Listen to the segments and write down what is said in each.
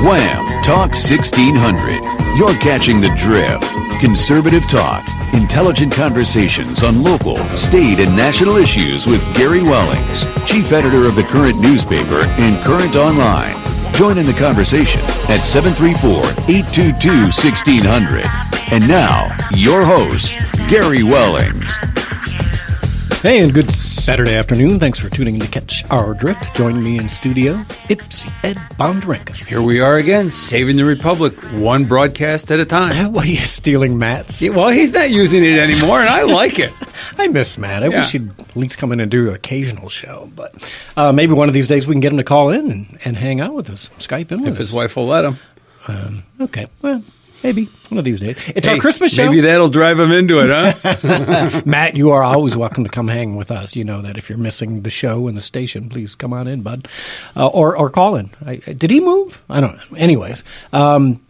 Wham! Talk 1600. You're catching the drift. Conservative talk. Intelligent conversations on local, state, and national issues with Gary Wellings, chief editor of the Current newspaper and Current Online. Join in the conversation at 734-822-1600. And now, your host, Gary Wellings. Hey, and good Saturday afternoon. Thanks for tuning in to Catch Our Drift. Joining me in studio, Ipsy Ed Bonderenka. Here we are again, saving the Republic, one broadcast at a time. What are you stealing Matt's? Yeah, well, he's not using it anymore, and I like it. I miss Matt. I wish he'd at least come in and do an occasional show. But maybe one of these days we can get him to call in and hang out with us, Skype in with us. If his wife will let him. Okay, well, maybe one of these days. It's our Christmas show. Maybe that'll drive him into it, huh? Matt, you are always welcome to come hang with us. You know that if you're missing the show and the station, please come on in, bud. Or call in. Did he move? I don't know. Anyways, well,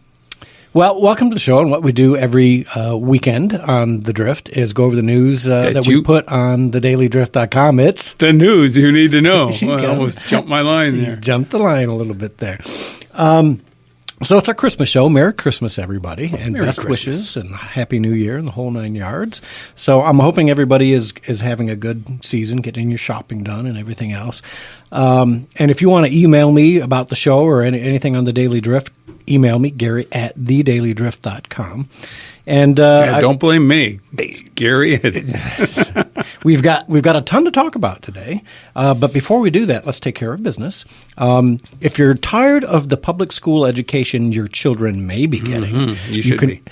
welcome to the show. And what we do every weekend on The Drift is go over the news that we put on thedailydrift.com. It's the news you need to know. Well, I almost jumped my line there. You jumped the line a little bit there. So it's our Christmas show. Merry Christmas, everybody, and Merry best Christmas. wishes and Happy New Year and the whole 9 yards. So I'm hoping everybody is having a good season, getting your shopping done and everything else. And if you want to email me about the show or anything on The Daily Drift, email me, Gary at thedailydrift.com. And don't blame me. It's Gary. We've got a ton to talk about today, but before we do that, let's take care of business. If you're tired of the public school education your children may be getting,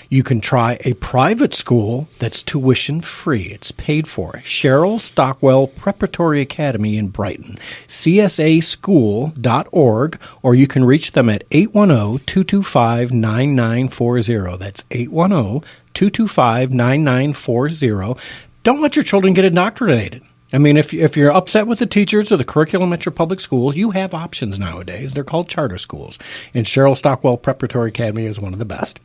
you can try a private school that's tuition free. It's paid for. Cheryl Stockwell Preparatory Academy in Brighton, csaschool.org, or you can reach them at 810-225-9940. That's 810-225-9940. Don't let your children get indoctrinated. I mean, if you're upset with the teachers or the curriculum at your public school, you have options nowadays. They're called charter schools. And Cheryl Stockwell Preparatory Academy is one of the best.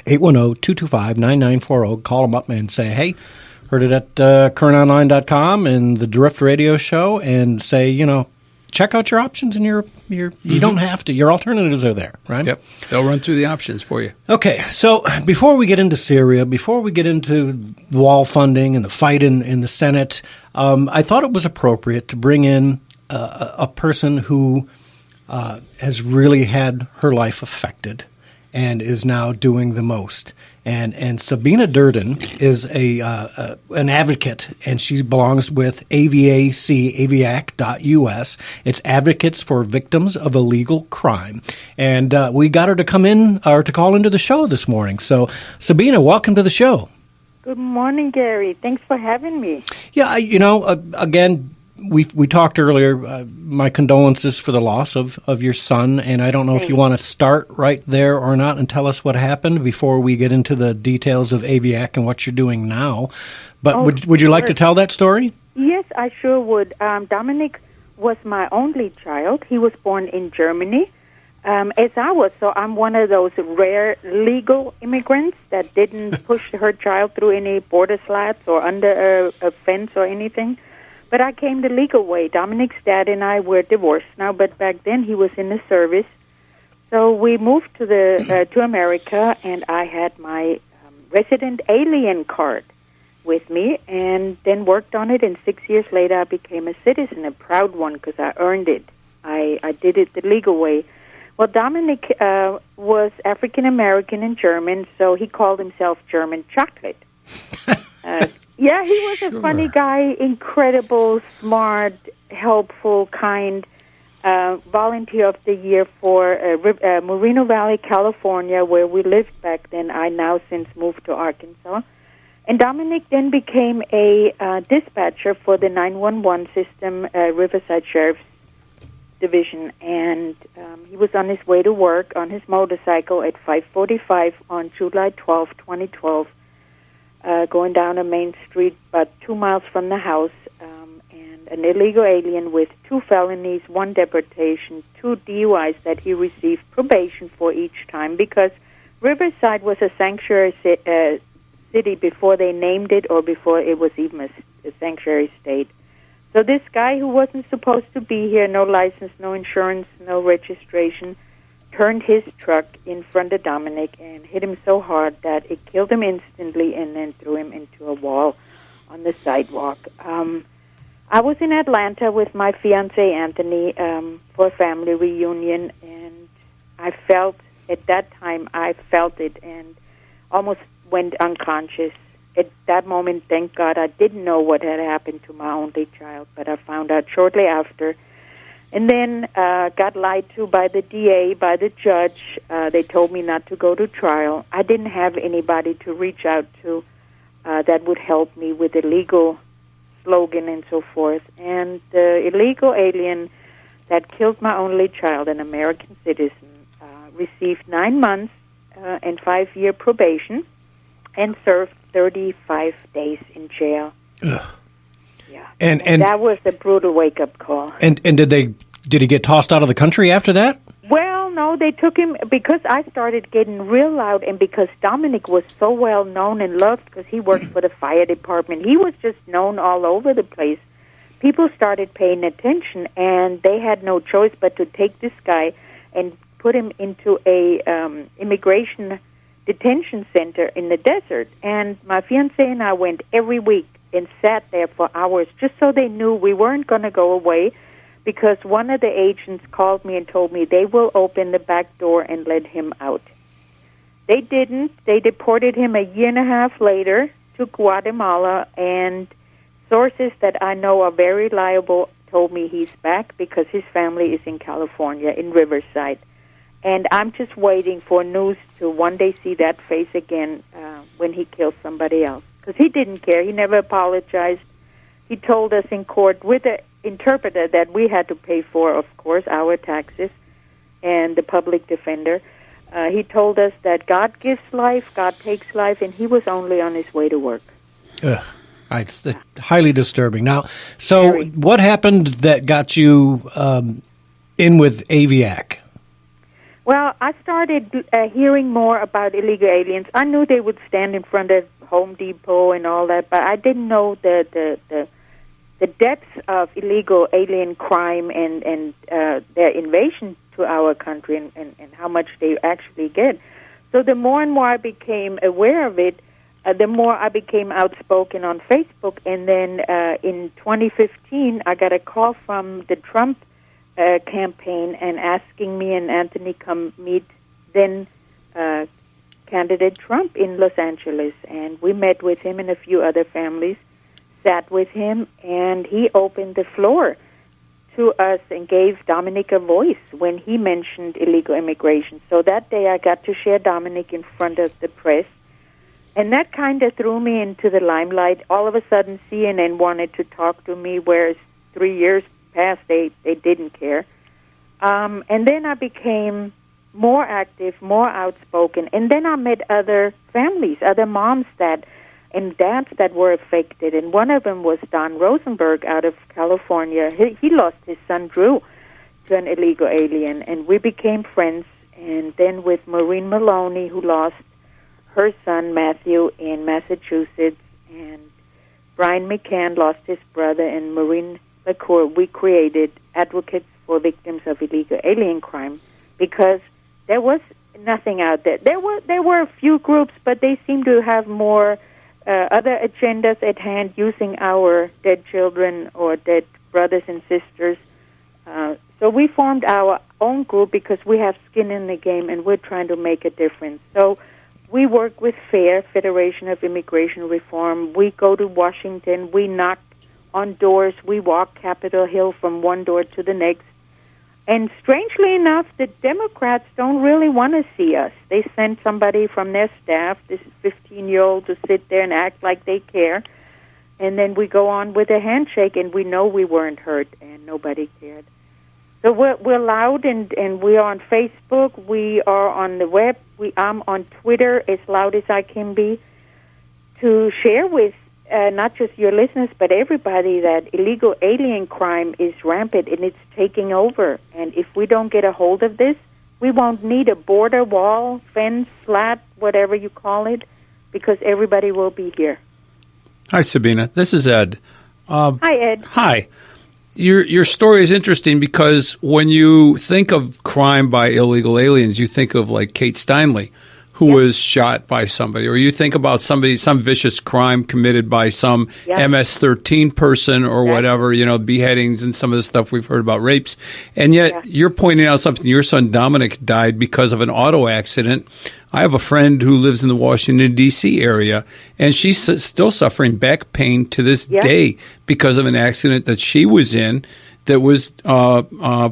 810-225-9940. Call them up and say, hey, heard it at currentonline.com and the Drift Radio Show, and say, check out your options, and you don't have to. Your alternatives are there, right? Yep. They'll run through the options for you. Okay, so before we get into Syria, before we get into wall funding and the fight in the Senate, I thought it was appropriate to bring in a person who has really had her life affected and is now doing the most. And Sabine Durden is an advocate, and she belongs with aviac.us. It's Advocates for Victims of Illegal Crime. And we got her to come in, or to call into the show this morning. So, Sabine, welcome to the show. Good morning, Gary. Thanks for having me. Yeah, again, we talked earlier. My condolences for the loss of your son, and I don't know if you want to start right there or not and tell us what happened before we get into the details of AVIAC and what you're doing now. But would you like to tell that story? Yes, I sure would. Dominic was my only child. He was born in Germany, as I was. So I'm one of those rare legal immigrants that didn't push her child through any border slats or under a fence or anything. But I came the legal way. Dominic's dad and I were divorced now, but back then he was in the service. So we moved to America, and I had my resident alien card with me, and then worked on it. And 6 years later, I became a citizen, a proud one, because I earned it. I did it the legal way. Well, Dominic was African American and German, so he called himself German Chocolate. Yeah, he was a funny guy, incredible, smart, helpful, kind, volunteer of the year for Moreno Valley, California, where we lived back then. I now since moved to Arkansas. And Dominic then became a dispatcher for the 911 system, Riverside Sheriff's Division. And he was on his way to work on his motorcycle at 5:45 on July 12, 2012. Going down a main street about 2 miles from the house, and an illegal alien with 2 felonies, 1 deportation, 2 DUIs that he received probation for each time, because Riverside was a sanctuary city before they named it or before it was even a sanctuary state. So this guy who wasn't supposed to be here, no license, no insurance, no registration, turned his truck in front of Dominic and hit him so hard that it killed him instantly and then threw him into a wall on the sidewalk. I was in Atlanta with my fiancé, Anthony, for a family reunion, and I felt, at that time, it and almost went unconscious. At that moment, thank God, I didn't know what had happened to my only child, but I found out shortly after. And then got lied to by the DA, by the judge. They told me not to go to trial. I didn't have anybody to reach out to that would help me with the legal slogan and so forth. And the illegal alien that killed my only child, an American citizen, received 9 months and 5-year probation and served 35 days in jail. Ugh. Yeah. And that was a brutal wake-up call. And did he get tossed out of the country after that? Well, no, they took him because I started getting real loud, and because Dominic was so well known and loved because he worked for the fire department. He was just known all over the place. People started paying attention, and they had no choice but to take this guy and put him into a immigration detention center in the desert. And my fiancé and I went every week and sat there for hours just so they knew we weren't going to go away, because one of the agents called me and told me they will open the back door and let him out. They didn't. They deported him a year and a half later to Guatemala, and sources that I know are very reliable told me he's back because his family is in California, in Riverside. And I'm just waiting for news to one day see that face again when he kills somebody else. Because he didn't care. He never apologized. He told us in court with an interpreter that we had to pay for, of course, our taxes and the public defender. He told us that God gives life, God takes life, and he was only on his way to work. Ugh. It's highly disturbing. Now, so what happened that got you in with Aviac? Well, I started hearing more about illegal aliens. I knew they would stand in front of Home Depot and all that, but I didn't know the depths of illegal alien crime and their invasion to our country and how much they actually get. So the more and more I became aware of it, the more I became outspoken on Facebook. And then in 2015, I got a call from the Trump campaign and asking me and Anthony come meet then candidate Trump in Los Angeles. And we met with him and a few other families, sat with him, and he opened the floor to us and gave Dominic a voice when he mentioned illegal immigration. So that day I got to share Dominic in front of the press, and that kind of threw me into the limelight. All of a sudden CNN wanted to talk to me, whereas 3 years past they didn't care. And then I became more active, more outspoken, and then I met other families, other moms and dads that were affected, and one of them was Don Rosenberg out of California. He lost his son Drew to an illegal alien, and we became friends. And then with Maureen Maloney, who lost her son Matthew in Massachusetts, and Brian McCann lost his brother, and Maureen LaCour, we created Advocates for Victims of Illegal Alien Crime, because there was nothing out there. There were a few groups, but they seemed to have more other agendas at hand, using our dead children or dead brothers and sisters. So we formed our own group because we have skin in the game and we're trying to make a difference. So we work with FAIR, Federation of Immigration Reform. We go to Washington. We knock on doors. We walk Capitol Hill from one door to the next. And strangely enough, the Democrats don't really want to see us. They send somebody from their staff, this 15-year-old, to sit there and act like they care. And then we go on with a handshake, and we know we weren't hurt, and nobody cared. So we're loud, and we are on Facebook. We are on the web. I'm on Twitter as loud as I can be to share with not just your listeners, but everybody, that illegal alien crime is rampant and it's taking over. And if we don't get a hold of this, we won't need a border, wall, fence, slat, whatever you call it, because everybody will be here. Hi, Sabina. This is Ed. Hi, Ed. Hi. Your story is interesting because when you think of crime by illegal aliens, you think of like Kate Steinle, who was shot by somebody, or you think about some vicious crime committed by some MS-13 person or whatever, beheadings and some of the stuff we've heard about, rapes. And yet you're pointing out something. Your son Dominic died because of an auto accident. I have a friend who lives in the Washington, D.C. area, and she's still suffering back pain to this day because of an accident that she was in that was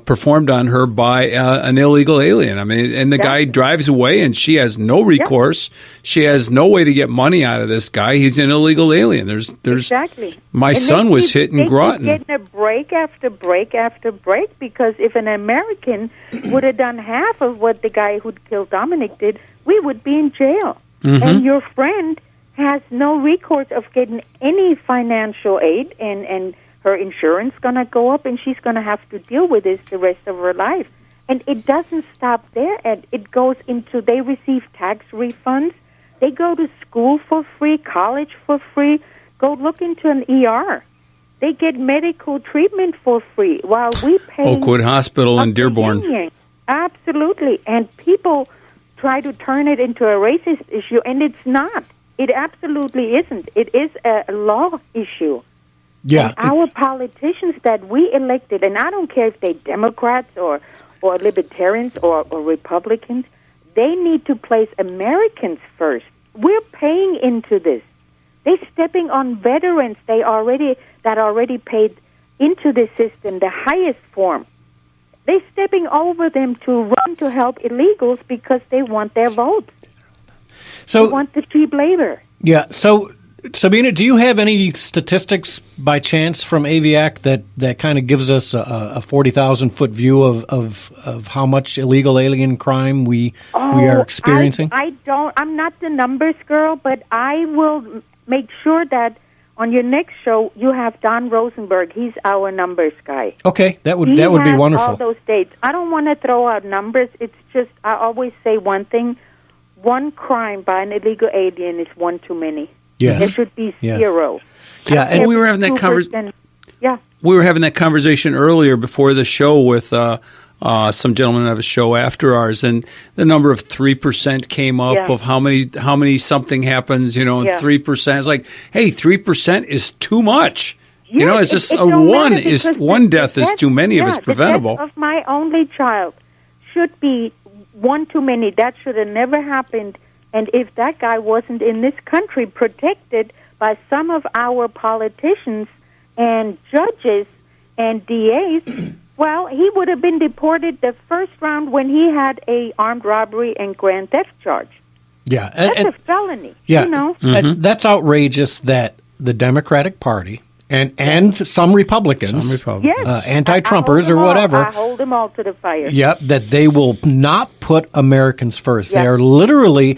performed on her by an illegal alien. I mean, and the guy drives away, and she has no recourse. She has no way to get money out of this guy. He's an illegal alien. There's exactly. My son was hit in Groton. They keep getting a break after break after break, because if an American would have done half of what the guy who killed Dominic did, we would be in jail. And your friend has no recourse of getting any financial aid, and her insurance going to go up, and she's going to have to deal with this the rest of her life. And it doesn't stop there. And it goes into, they receive tax refunds. They go to school for free, college for free. Go look into an ER. They get medical treatment for free while we pay. Oakwood Hospital in Dearborn. Absolutely. And people try to turn it into a racist issue, and it's not. It absolutely isn't. It is a law issue. Yeah. And our politicians that we elected, and I don't care if they're Democrats or Libertarians or Republicans, they need to place Americans first. We're paying into this. They're stepping on veterans that already paid into the system, the highest form. They're stepping over them to run to help illegals because they want their votes. So, they want the cheap labor. Yeah. So, Sabine, do you have any statistics by chance from Aviac that kind of gives us a 40,000-foot view of how much illegal alien crime we are experiencing? I don't. I'm not the numbers girl, but I will make sure that on your next show you have Don Rosenberg. He's our numbers guy. Okay, that would be wonderful. All those dates. I don't want to throw out numbers. It's just I always say one thing: one crime by an illegal alien is one too many. Yes. There should be zero. Yeah, and we were having that conversation. Yeah, we were having that conversation earlier before the show with some gentlemen have a show after ours, and the number of 3% came up of how many something happens, and 3%. It's like, hey, 3% is too much. Yes, it's just one death is too many if it's preventable. The death of my only child should be one too many. That should have never happened. And if that guy wasn't in this country protected by some of our politicians and judges and DAs, well, he would have been deported the first round when he had a armed robbery and grand theft charge. Yeah. That's a felony, Yeah. That's outrageous that the Democratic Party and some Republicans, yes, anti-Trumpers or whatever. I hold them all to the fire. Yep, that they will not put Americans first. Yep. They are literally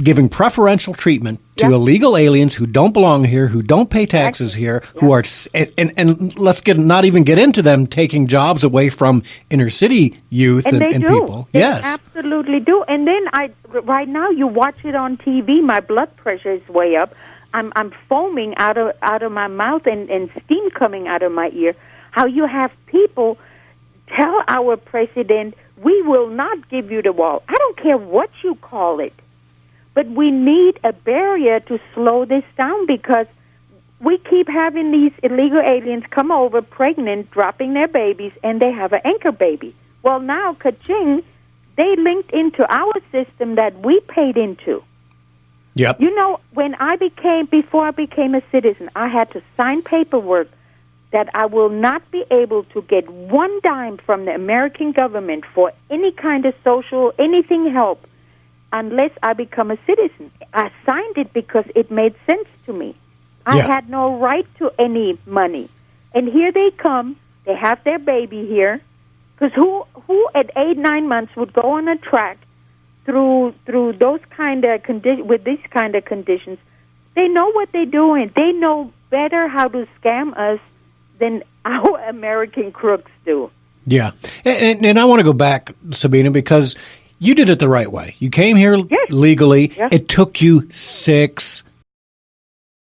giving preferential treatment to illegal aliens who don't belong here, who don't pay taxes here, who are and let's not even get into them taking jobs away from inner city youth and people. They yes, absolutely do. And then right now you watch it on TV. My blood pressure is way up. I'm foaming out of my mouth and steam coming out of my ear. How you have people tell our president, we will not give you the wall. I don't care what you call it. But we need a barrier to slow this down, because we keep having these illegal aliens come over pregnant, dropping their babies, and they have an anchor baby. Well, now, ka-ching, they linked into our system that we paid into. Yep. Before I became a citizen, I had to sign paperwork that I will not be able to get one dime from the American government for any kind of social, anything help, unless I become a citizen. I signed it because it made sense to me. I had no right to any money. And here they come. They have their baby here. Because who at 8-9 months would go on a track through those kind of with these kind of conditions? They know what they're doing. They know better how to scam us than our American crooks do. Yeah. And I want to go back, Sabine, because you did it the right way. You came here legally. Yeah. It took you 6